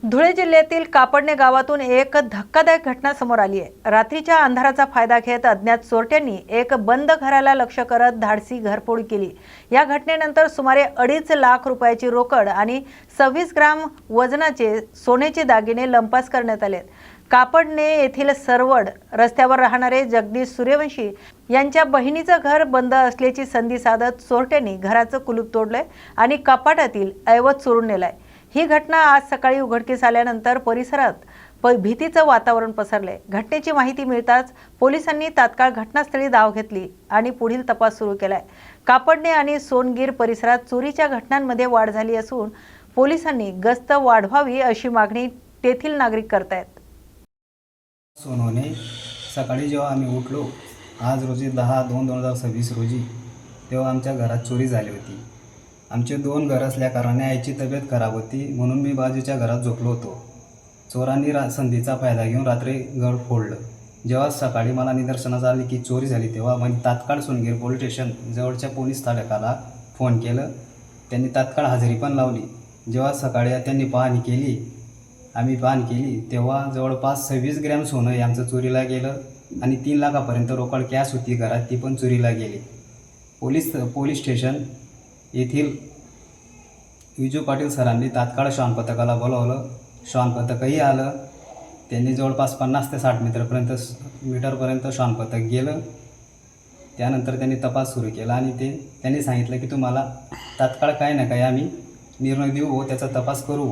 धुळे जिल्ह्यातील कापडणे गावातून एक धक्कादायक घटना समोर आली आहे। रात्रीच्या अंधाराचा फायदा घेत अज्ञात चोरट्यांनी एक बंद घराला लक्ष्य करत धाडसी घरफोड केली। या घटनेनंतर सुमारे 2.5 लाख रुपयाची रोकड आणि 26 ग्राम वजनाचे सोन्याचे दागिने लंपास करण्यात आले। कापडणे येथील सरवड रस्त्यावर राहणारे जगदीश सूर्यवंशी यांच्या बहिणीचं घर बंद असल्याची संधी साधत चोरट्यांनी घराचं कुलूप तोडलंय आणि कपाटातील ऐवज चोरून नेलाय। ही घटना आज सकाळी उघडकीस आल्यानंतर परिसरात भीतीचं वातावरण पसरले। घटनेची माहिती मिळताच पोलिसांनी तात्काळ घटनास्थळी धाव घेतली आणि पुढील तपास सुरू केलाय। कापडणे आणि सोनगीर परिसरात चोरीच्या घटनांमध्ये वाढ झाली असून पोलिसांनी गस्त वाढवावी अशी मागणी तेथील नागरिक करतायत। सोनोने सकाळी जेव्हा आम्ही उठलो आज रोजी 10/2/2026 रोजी तेव्हा आमच्या घरात चोरी झाली होती। आमचे 2 घर असल्या कारणाने आईची तब्येत खराब होती म्हणून मी बाजूच्या घरात झोपलो होतो। चोरांनी संधीचा फायदा घेऊन रात्री घर फोडलं। जेव्हा सकाळी मला निदर्शनास आले की चोरी झाली तेव्हा मी तात्काळ सोनगीर पोलीस स्टेशन जवळच्या पोलीस स्थानकाला फोन केलं। त्यांनी तात्काळ हजेरी पण लावली। जेव्हा सकाळी त्यांनी आम्ही पाहणी केली तेव्हा जवळपास 26 ग्रॅम सोनं आमचं चोरीला गेलं आणि 3 लाखापर्यंत रोकड कॅश होती घरात, ती पण चोरीला गेली। पोलीस स्टेशन येथील विजू पाटील सरांनी तात्काळ श्वान पथकाला बोलावलं। श्वान पथकही आलं। त्यांनी जवळपास 50 ते 60 मीटरपर्यंत श्वान पथक गेलं। त्यानंतर त्यांनी तपास सुरू केला आणि त्यांनी सांगितलं की तुम्हाला तात्काळ काही ना काही आम्ही निर्णय देऊ व त्याचा तपास करू।